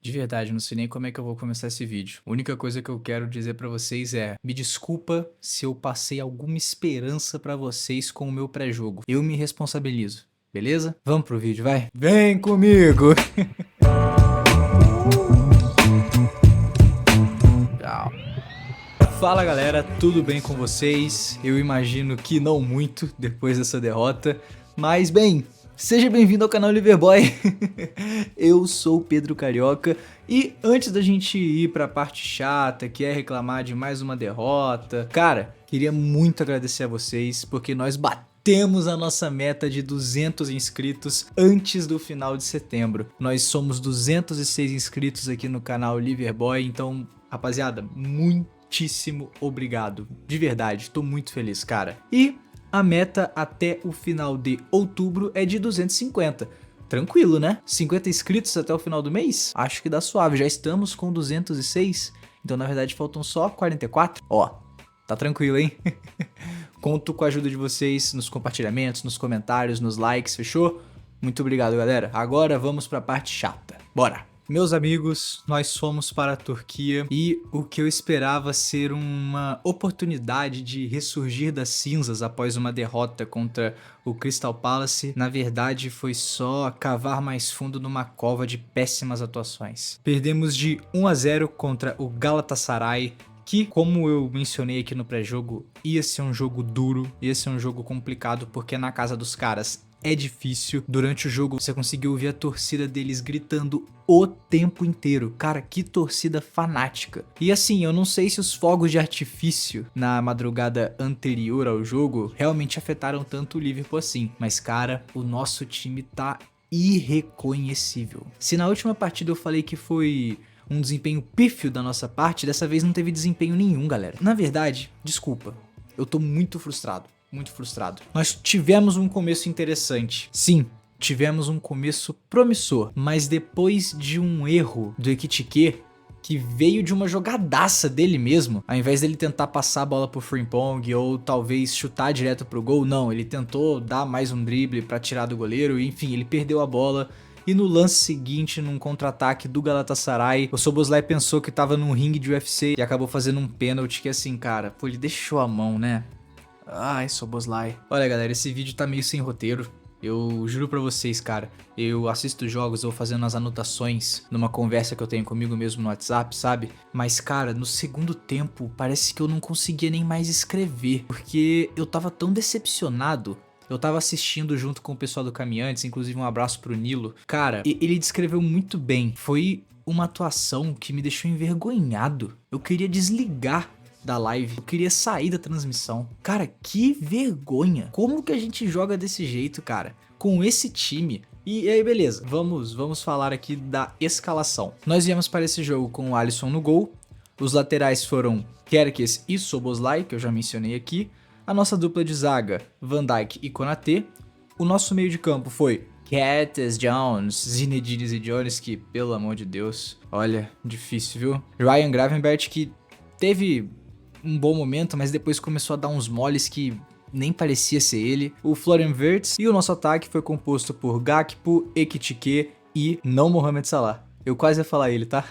De verdade, não sei nem como é que eu vou começar esse vídeo. A única coisa que eu quero dizer pra vocês é: me desculpa se eu passei alguma esperança pra vocês com o meu pré-jogo. Eu me responsabilizo, beleza? Vamos pro vídeo, vai? Vem comigo! Tchau. Fala galera, tudo bem com vocês? Eu imagino que não muito depois dessa derrota, mas bem, seja bem-vindo ao canal Liverboy. Eu sou o Pedro Carioca e antes da gente ir pra parte chata, que é reclamar de mais uma derrota, cara, queria muito agradecer a vocês porque nós batemos a nossa meta de 200 inscritos antes do final de setembro. Nós somos 206 inscritos aqui no canal Liverboy, então, rapaziada, muitíssimo obrigado. De verdade, tô muito feliz, cara. E a meta até o final de outubro é de 250. Tranquilo, né? 50 inscritos até o final do mês? Acho que dá suave. Já estamos com 206. Então, na verdade, faltam só 44. Ó, tá tranquilo, hein? Conto com a ajuda de vocês nos compartilhamentos, nos comentários, nos likes, fechou? Muito obrigado, galera. Agora vamos pra parte chata. Bora! Meus amigos, nós fomos para a Turquia e o que eu esperava ser uma oportunidade de ressurgir das cinzas após uma derrota contra o Crystal Palace, na verdade foi só cavar mais fundo numa cova de péssimas atuações. Perdemos de 1-0 contra o Galatasaray, que, como eu mencionei aqui no pré-jogo, ia ser um jogo duro, ia ser um jogo complicado, porque na casa dos caras é difícil. Durante o jogo você conseguiu ouvir a torcida deles gritando o tempo inteiro. Cara, que torcida fanática. E assim, eu não sei se os fogos de artifício na madrugada anterior ao jogo realmente afetaram tanto o Liverpool assim. Mas cara, o nosso time tá irreconhecível. Se na última partida eu falei que foi um desempenho pífio da nossa parte, dessa vez não teve desempenho nenhum, galera. Na verdade, desculpa, eu tô muito frustrado. Muito frustrado. Nós tivemos um começo interessante. Sim, tivemos um começo promissor. Mas depois de um erro do Ekitike, que veio de uma jogadaça dele mesmo, ao invés dele tentar passar a bola pro Frimpong ou talvez chutar direto pro gol, não, ele tentou dar mais um drible pra tirar do goleiro, enfim, ele perdeu a bola. E no lance seguinte, num contra-ataque do Galatasaray, o Szoboszlai pensou que tava num ringue de UFC e acabou fazendo um pênalti que assim, cara, pô, ele deixou a mão, né? Ai, Szoboszlai. Olha, galera, esse vídeo tá meio sem roteiro. Eu juro pra vocês, cara, eu assisto jogos, eu fazendo as anotações numa conversa que eu tenho comigo mesmo no WhatsApp, sabe? Mas, cara, no segundo tempo, parece que eu não conseguia nem mais escrever, porque eu tava tão decepcionado. Eu tava assistindo junto com o pessoal do Caminhantes, inclusive um abraço pro Nilo. Cara, ele descreveu muito bem. Foi uma atuação que me deixou envergonhado. Eu queria desligar da live, eu queria sair da transmissão. Cara, que vergonha. Como que a gente joga desse jeito, cara? Com esse time. E aí, beleza, vamos falar aqui da escalação. Nós viemos para esse jogo com o Alisson no gol. Os laterais foram Kerkez e Szoboszlai, que eu já mencionei aqui. A nossa dupla de zaga, Van Dijk e Konaté. O nosso meio de campo foi Curtis Jones, Zinedine Zidane, que, pelo amor de Deus, olha, difícil, viu? Ryan Gravenberch, que teve um bom momento, mas depois começou a dar uns moles que nem parecia ser ele. O Florian Wirtz, e o nosso ataque foi composto por Gakpo, Ekitike e não Mohamed Salah. Eu quase ia falar ele, tá?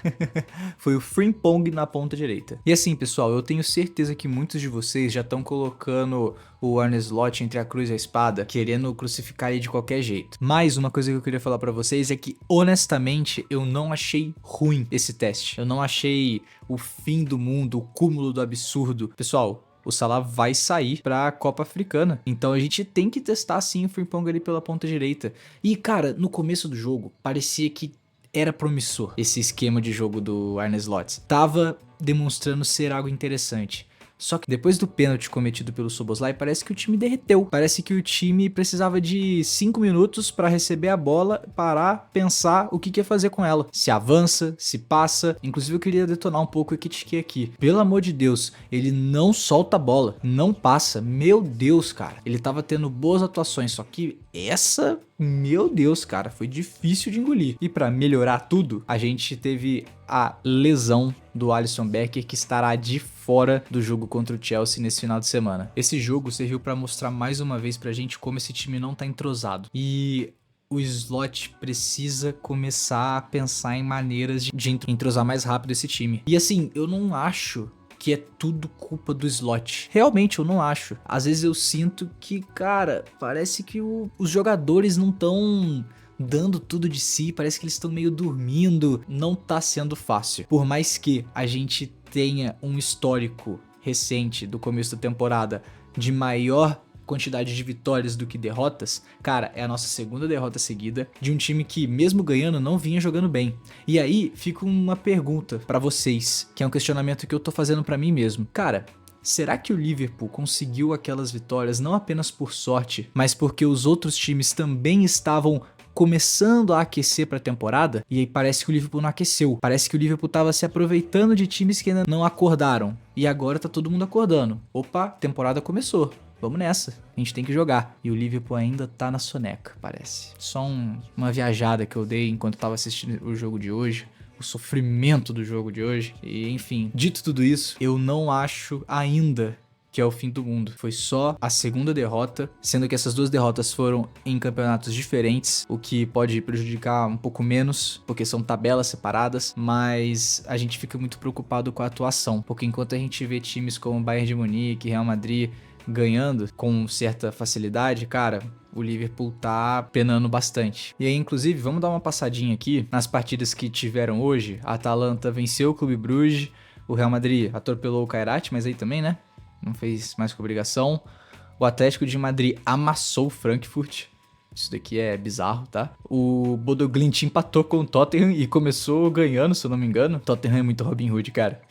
Foi o Frimpong na ponta direita. E assim, pessoal, eu tenho certeza que muitos de vocês já estão colocando o Arne Slot entre a cruz e a espada, querendo crucificar ele de qualquer jeito. Mas uma coisa que eu queria falar pra vocês é que, honestamente, eu não achei ruim esse teste. Eu não achei o fim do mundo, o cúmulo do absurdo. Pessoal, o Salah vai sair pra Copa Africana. Então a gente tem que testar sim o Frimpong ali pela ponta direita. E cara, no começo do jogo, parecia que era promissor esse esquema de jogo do Arne Slot. Tava demonstrando ser algo interessante. Só que depois do pênalti cometido pelo Szoboszlai, parece que o time derreteu. Parece que o time precisava de 5 minutos para receber a bola, parar, pensar o que ia fazer com ela. Se avança, se passa. Inclusive eu queria detonar um pouco o Ekitike aqui. Pelo amor de Deus, ele não solta a bola, não passa. Meu Deus, cara. Ele tava tendo boas atuações, só que essa, meu Deus, cara, foi difícil de engolir. E para melhorar tudo, a gente teve a lesão do Alisson Becker, que estará de fora do jogo contra o Chelsea nesse final de semana. Esse jogo serviu para mostrar mais uma vez pra gente como esse time não tá entrosado. E o Slot precisa começar a pensar em maneiras de entrosar mais rápido esse time. E assim, eu não acho que é tudo culpa do Slot. Realmente eu não acho. Às vezes eu sinto que, cara, parece que os jogadores não estão dando tudo de si, parece que eles estão meio dormindo. Não tá sendo fácil. Por mais que a gente tenha um histórico recente do começo da temporada de maior quantidade de vitórias do que derrotas, cara, é a nossa segunda derrota seguida de um time que, mesmo ganhando, não vinha jogando bem. E aí fica uma pergunta pra vocês, que é um questionamento que eu tô fazendo pra mim mesmo. Cara, será que o Liverpool conseguiu aquelas vitórias não apenas por sorte, mas porque os outros times também estavam começando a aquecer para a temporada? E aí parece que o Liverpool não aqueceu. Parece que o Liverpool tava se aproveitando de times que ainda não acordaram. E agora tá todo mundo acordando. Opa, temporada começou. Vamos nessa, a gente tem que jogar. E o Liverpool ainda tá na soneca, parece. Só uma viajada que eu dei enquanto tava assistindo o jogo de hoje. O sofrimento do jogo de hoje. E enfim, dito tudo isso, eu não acho ainda que é o fim do mundo. Foi só a segunda derrota, sendo que essas duas derrotas foram em campeonatos diferentes, o que pode prejudicar um pouco menos, porque são tabelas separadas, mas a gente fica muito preocupado com a atuação, porque enquanto a gente vê times como Bayern de Munique, Real Madrid ganhando com certa facilidade, cara, o Liverpool tá penando bastante. E aí, inclusive, vamos dar uma passadinha aqui nas partidas que tiveram hoje. A Atalanta venceu o Clube Bruges, o Real Madrid atropelou o Kairat, mas aí também, né? Não fez mais que obrigação. O Atlético de Madrid amassou o Frankfurt. Isso daqui é bizarro, tá? O Bodo Glimt empatou com o Tottenham e começou ganhando, se eu não me engano. Tottenham é muito Robin Hood, cara.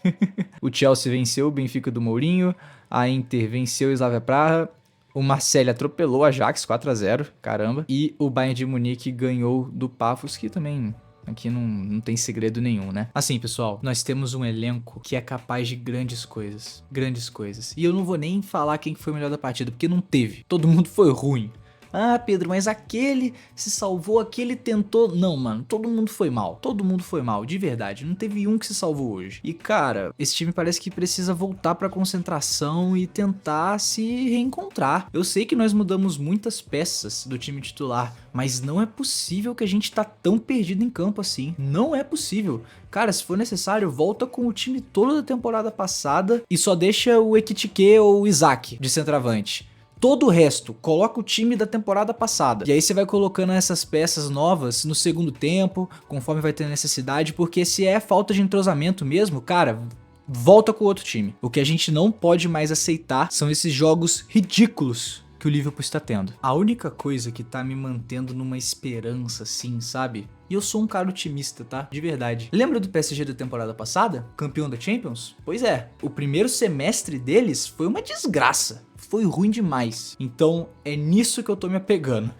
O Chelsea venceu o Benfica do Mourinho. A Inter venceu o Slavia Praha. O Marseille atropelou o Ajax 4-0, caramba. E o Bayern de Munique ganhou do Pafos, que também... Aqui não tem segredo nenhum, né? Assim, pessoal, nós temos um elenco que é capaz de grandes coisas. Grandes coisas. E eu não vou nem falar quem foi o melhor da partida, porque não teve. Todo mundo foi ruim. Ah, Pedro, mas aquele se salvou, aquele tentou... Não, mano, todo mundo foi mal. Todo mundo foi mal, de verdade. Não teve um que se salvou hoje. E, cara, esse time parece que precisa voltar pra concentração e tentar se reencontrar. Eu sei que nós mudamos muitas peças do time titular, mas não é possível que a gente tá tão perdido em campo assim. Não é possível. Cara, se for necessário, volta com o time todo da temporada passada e só deixa o Ekitike ou o Isaac de centroavante. Todo o resto, coloca o time da temporada passada. E aí você vai colocando essas peças novas no segundo tempo, conforme vai ter necessidade, porque se é falta de entrosamento mesmo, cara, volta com o outro time. O que a gente não pode mais aceitar são esses jogos ridículos que o Liverpool está tendo. A única coisa que tá me mantendo numa esperança assim, sabe? E eu sou um cara otimista, tá? De verdade. Lembra do PSG da temporada passada? Campeão da Champions? Pois é, o primeiro semestre deles foi uma desgraça. Foi ruim demais. Então é nisso que eu tô me apegando.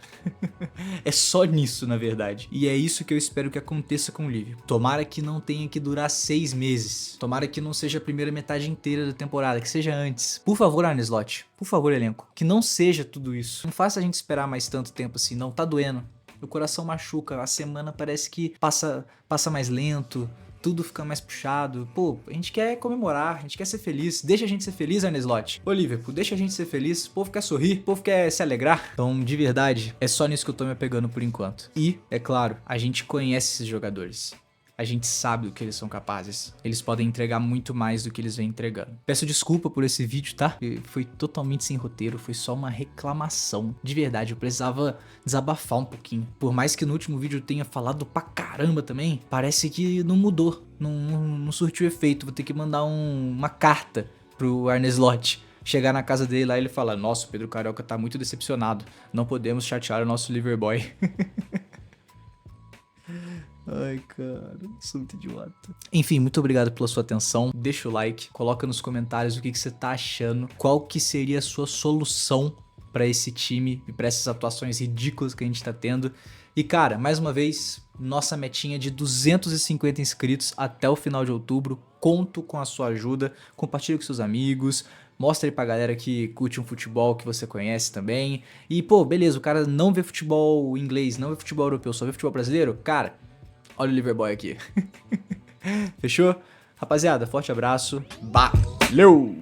É só nisso, na verdade. E é isso que eu espero que aconteça com o Liverpool. Tomara que não tenha que durar 6 meses. Tomara que não seja a primeira metade inteira da temporada, que seja antes. Por favor, Arne Slot. Por favor, elenco. Que não seja tudo isso. Não faça a gente esperar mais tanto tempo assim, não. Tá doendo. O coração machuca. A semana parece que passa mais lento. Tudo fica mais puxado. Pô, a gente quer comemorar, a gente quer ser feliz. Deixa a gente ser feliz, Arne Slot. Ô, Liverpool, deixa a gente ser feliz. O povo quer sorrir, o povo quer se alegrar. Então, de verdade, é só nisso que eu tô me apegando por enquanto. E, é claro, a gente conhece esses jogadores. A gente sabe do que eles são capazes. Eles podem entregar muito mais do que eles vêm entregando. Peço desculpa por esse vídeo, tá? Foi totalmente sem roteiro, foi só uma reclamação. De verdade, eu precisava desabafar um pouquinho. Por mais que no último vídeo eu tenha falado pra caramba também, parece que não mudou. Não surtiu efeito. Vou ter que mandar uma carta pro Arne Slot. Chegar na casa dele lá e ele falar: nossa, o Pedro Carioca tá muito decepcionado. Não podemos chatear o nosso Liverboy. Ai, cara, sou muito idiota. Enfim, muito obrigado pela sua atenção. Deixa o like, coloca nos comentários o que você tá achando. Qual que seria a sua solução pra esse time e pra essas atuações ridículas que a gente tá tendo. E, cara, mais uma vez, nossa metinha de 250 inscritos até o final de outubro. Conto com a sua ajuda. Compartilha com seus amigos. Mostra aí pra galera que curte um futebol que você conhece também. E, pô, beleza, o cara não vê futebol inglês, não vê futebol europeu, só vê futebol brasileiro. Cara, olha o Liverboy aqui. Fechou? Rapaziada, forte abraço. Valeu!